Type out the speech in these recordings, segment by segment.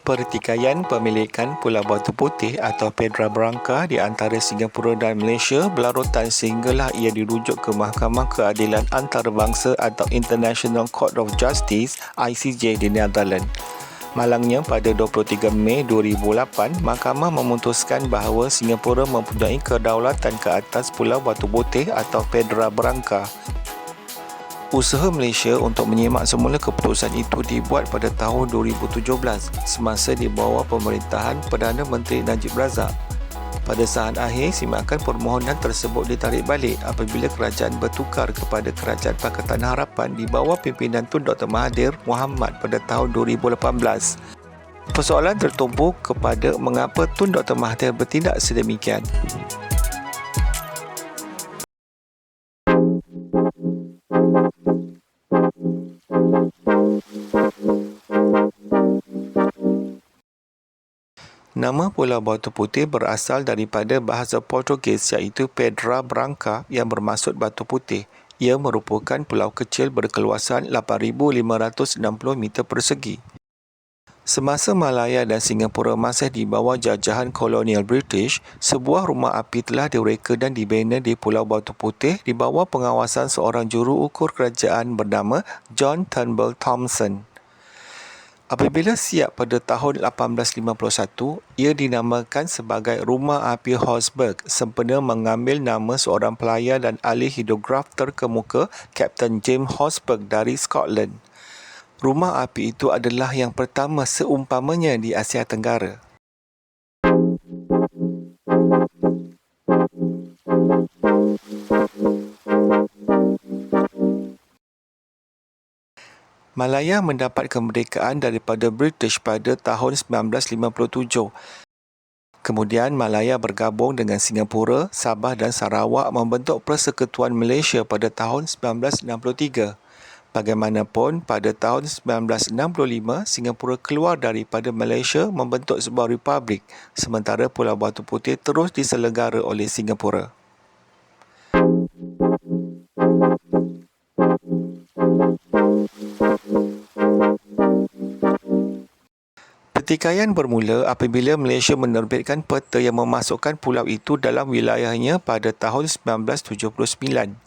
Pertikaian pemilikan Pulau Batu Putih atau Petra Branca di antara Singapura dan Malaysia berlarutan sehinggalah ia dirujuk ke Mahkamah Keadilan Antarabangsa atau International Court of Justice (ICJ) di Netherlands. Malangnya, pada 23 Mei 2008, Mahkamah memutuskan bahawa Singapura mempunyai kedaulatan ke atas Pulau Batu Putih atau Petra Branca. Usaha Malaysia untuk menyemak semula keputusan itu dibuat pada tahun 2017 semasa di bawah pemerintahan Perdana Menteri Najib Razak. Pada saat akhir, simakan permohonan tersebut ditarik balik apabila kerajaan bertukar kepada Kerajaan Pakatan Harapan di bawah pimpinan Tun Dr. Mahathir Mohamad pada tahun 2018. Persoalan tertumpu kepada mengapa Tun Dr. Mahathir bertindak sedemikian. Nama Pulau Batu Putih berasal daripada bahasa Portugis iaitu Pedra Branca yang bermaksud batu putih. Ia merupakan pulau kecil berkeluasan 8,560 meter persegi. Semasa Malaya dan Singapura masih di bawah jajahan kolonial British, sebuah rumah api telah direka dan dibina di Pulau Batu Putih di bawah pengawasan seorang juruukur kerajaan bernama John Turnbull Thomson. Apabila siap pada tahun 1851, ia dinamakan sebagai Rumah Api Horsburgh sempena mengambil nama seorang pelayar dan ahli hidrograf terkemuka, Kapten James Horsburgh dari Scotland. Rumah api itu adalah yang pertama seumpamanya di Asia Tenggara. Malaya mendapat kemerdekaan daripada British pada tahun 1957. Kemudian Malaya bergabung dengan Singapura, Sabah dan Sarawak membentuk Persekutuan Malaysia pada tahun 1963. Bagaimanapun, pada tahun 1965, Singapura keluar daripada Malaysia membentuk sebuah republik, sementara Pulau Batu Putih terus diselenggara oleh Singapura. Pertikaian bermula apabila Malaysia menerbitkan peta yang memasukkan pulau itu dalam wilayahnya pada tahun 1979.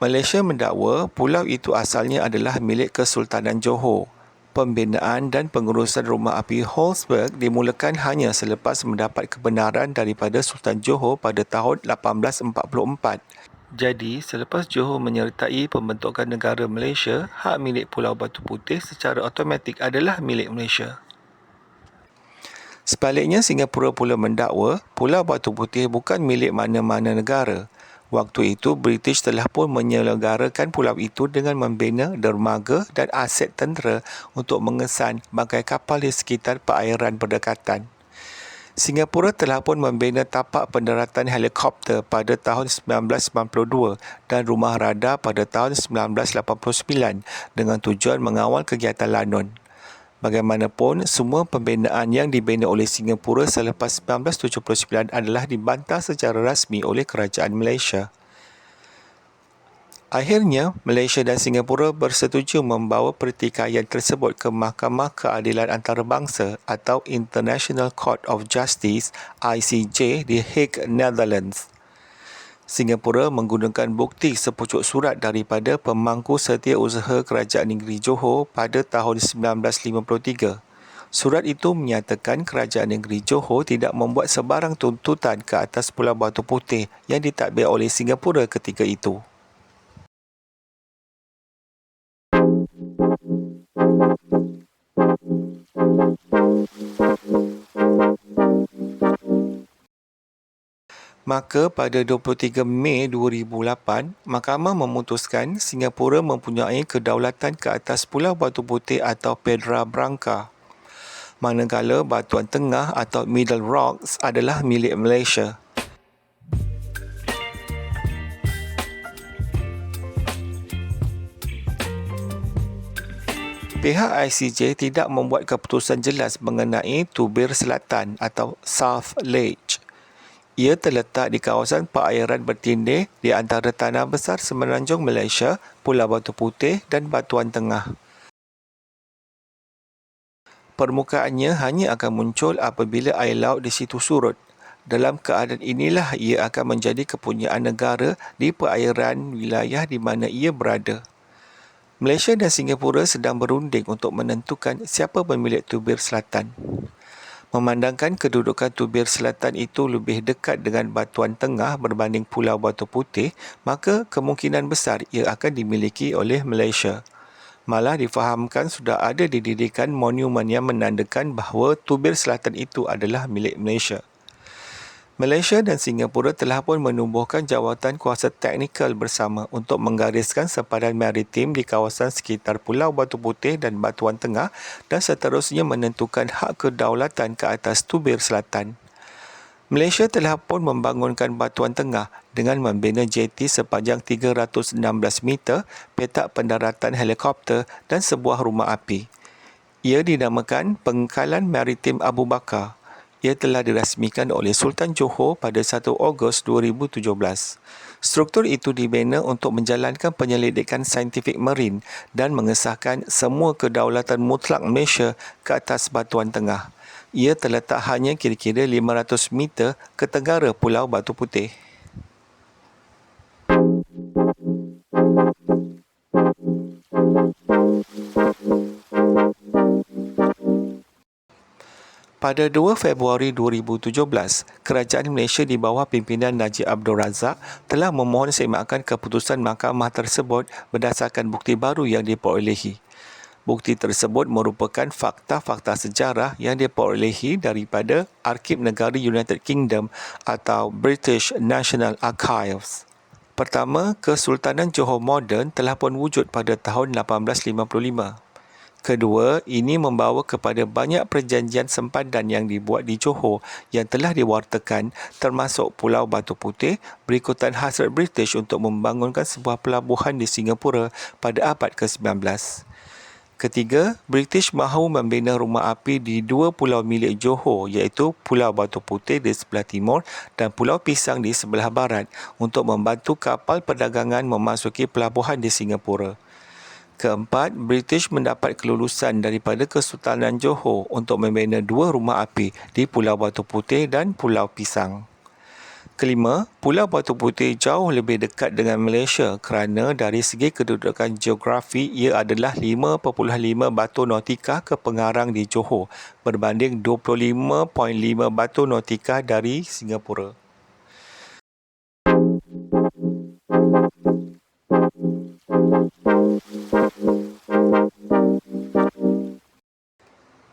Malaysia mendakwa pulau itu asalnya adalah milik Kesultanan Johor. Pembinaan dan pengurusan rumah api Horsburgh dimulakan hanya selepas mendapat kebenaran daripada Sultan Johor pada tahun 1844. Jadi, selepas Johor menyertai pembentukan negara Malaysia, hak milik Pulau Batu Putih secara automatik adalah milik Malaysia. Sebaliknya, Singapura pula mendakwa Pulau Batu Putih bukan milik mana-mana negara. Waktu itu, British telah pun menyelenggarakan pulau itu dengan membina dermaga dan aset tentera untuk mengesan bangkai kapal di sekitar perairan berdekatan. Singapura telah pun membina tapak pendaratan helikopter pada tahun 1992 dan rumah radar pada tahun 1989 dengan tujuan mengawal kegiatan Lanon. Bagaimanapun, semua pembinaan yang dibina oleh Singapura selepas 1979 adalah dibantah secara rasmi oleh Kerajaan Malaysia. Akhirnya, Malaysia dan Singapura bersetuju membawa pertikaian tersebut ke Mahkamah Keadilan Antarabangsa atau International Court of Justice (ICJ) di Hague, Netherlands. Singapura menggunakan bukti sepucuk surat daripada pemangku setiausaha Kerajaan Negeri Johor pada tahun 1953. Surat itu menyatakan Kerajaan Negeri Johor tidak membuat sebarang tuntutan ke atas Pulau Batu Putih yang ditadbir oleh Singapura ketika itu. Maka pada 23 Mei 2008, Mahkamah memutuskan Singapura mempunyai kedaulatan ke atas Pulau Batu Putih atau Petra Branca, manakala Batuan Tengah atau Middle Rocks adalah milik Malaysia. Pihak ICJ tidak membuat keputusan jelas mengenai Tubir Selatan atau South Ledge. Ia terletak di kawasan perairan bertindih di antara Tanah Besar Semenanjung Malaysia, Pulau Batu Putih dan Batuan Tengah. Permukaannya hanya akan muncul apabila air laut di situ surut. Dalam keadaan inilah ia akan menjadi kepunyaan negara di perairan wilayah di mana ia berada. Malaysia dan Singapura sedang berunding untuk menentukan siapa pemilik Tubir Selatan. Memandangkan kedudukan Tubir Selatan itu lebih dekat dengan Batuan Tengah berbanding Pulau Batu Putih, maka kemungkinan besar ia akan dimiliki oleh Malaysia. Malah difahamkan sudah ada didirikan monumen yang menandakan bahawa Tubir Selatan itu adalah milik Malaysia. Malaysia dan Singapura telah pun menubuhkan jawatan kuasa teknikal bersama untuk menggariskan sempadan maritim di kawasan sekitar Pulau Batu Putih dan Batuan Tengah dan seterusnya menentukan hak kedaulatan ke atas Tubir Selatan. Malaysia telah pun membangunkan Batuan Tengah dengan membina jeti sepanjang 316 meter, petak pendaratan helikopter dan sebuah rumah api. Ia dinamakan Pengkalan Maritim Abu Bakar. Ia telah dirasmikan oleh Sultan Johor pada 1 Ogos 2017. Struktur itu dibina untuk menjalankan penyelidikan saintifik marin dan mengesahkan semua kedaulatan mutlak Malaysia ke atas Batuan Tengah. Ia terletak hanya kira-kira 500 meter ke tenggara Pulau Batu Putih. Pada 2 Februari 2017, Kerajaan Malaysia di bawah pimpinan Najib Abdul Razak telah memohon semakan keputusan mahkamah tersebut berdasarkan bukti baru yang diperolehi. Bukti tersebut merupakan fakta-fakta sejarah yang diperolehi daripada Arsip Negara United Kingdom atau British National Archives. Pertama, Kesultanan Johor moden telah pun wujud pada tahun 1855. Kedua, ini membawa kepada banyak perjanjian sempadan yang dibuat di Johor yang telah diwartakan termasuk Pulau Batu Putih berikutan hasrat British untuk membangunkan sebuah pelabuhan di Singapura pada abad ke-19. Ketiga, British mahu membina rumah api di dua pulau milik Johor iaitu Pulau Batu Putih di sebelah timur dan Pulau Pisang di sebelah barat untuk membantu kapal perdagangan memasuki pelabuhan di Singapura. Keempat, British mendapat kelulusan daripada Kesultanan Johor untuk membina dua rumah api di Pulau Batu Putih dan Pulau Pisang. Kelima, Pulau Batu Putih jauh lebih dekat dengan Malaysia kerana dari segi kedudukan geografi ia adalah 5.5 batu nautika ke pengarang di Johor berbanding 25.5 batu nautika dari Singapura.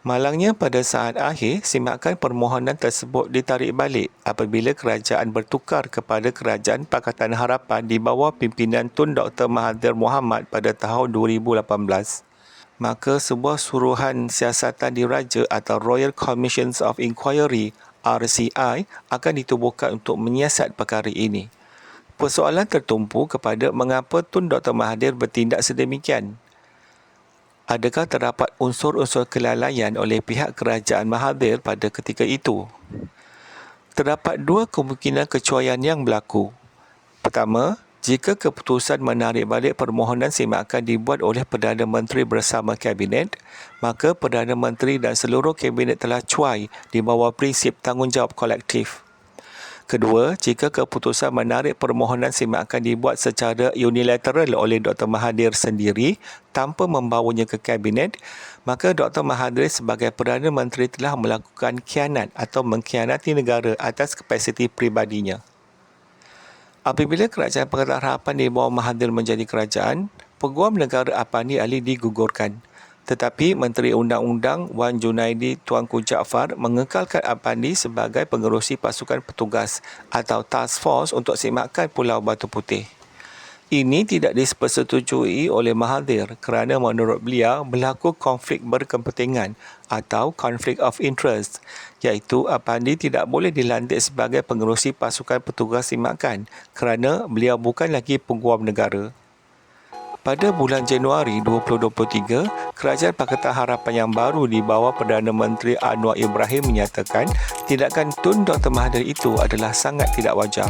Malangnya pada saat akhir, simakan permohonan tersebut ditarik balik apabila kerajaan bertukar kepada Kerajaan Pakatan Harapan di bawah pimpinan Tun Dr. Mahathir Mohamad pada tahun 2018. Maka sebuah suruhan siasatan diraja atau Royal Commissions of Inquiry (RCI) akan ditubuhkan untuk menyiasat perkara ini. Persoalan tertumpu kepada mengapa Tun Dr. Mahathir bertindak sedemikian. Adakah terdapat unsur-unsur kelalaian oleh pihak kerajaan Mahathir pada ketika itu? Terdapat dua kemungkinan kecuaian yang berlaku. Pertama, jika keputusan menarik balik permohonan semakan dibuat oleh Perdana Menteri bersama Kabinet, maka Perdana Menteri dan seluruh Kabinet telah cuai di bawah prinsip tanggungjawab kolektif. Kedua, jika keputusan menarik permohonan semakan dibuat secara unilateral oleh Dr. Mahathir sendiri tanpa membawanya ke Kabinet, maka Dr. Mahathir sebagai Perdana Menteri telah melakukan khianat atau mengkhianati negara atas kapasiti pribadinya. Apabila Kerajaan Pakatan Harapan di bawah Mahathir menjadi kerajaan, Peguam Negara Apandi Ali digugurkan. Tetapi Menteri Undang-Undang Wan Junaidi Tuanku Jaafar mengekalkan Apandi sebagai pengerusi pasukan petugas atau task force untuk semakan Pulau Batu Putih. Ini tidak dipersetujui oleh Mahathir kerana menurut beliau berlaku konflik berkepentingan atau conflict of interest, iaitu Apandi tidak boleh dilantik sebagai pengerusi pasukan petugas semakan kerana beliau bukan lagi peguam negara. Pada bulan Januari 2023, Kerajaan Pakatan Harapan yang baru di bawah Perdana Menteri Anwar Ibrahim menyatakan tindakan Tun Dr. Mahathir itu adalah sangat tidak wajar.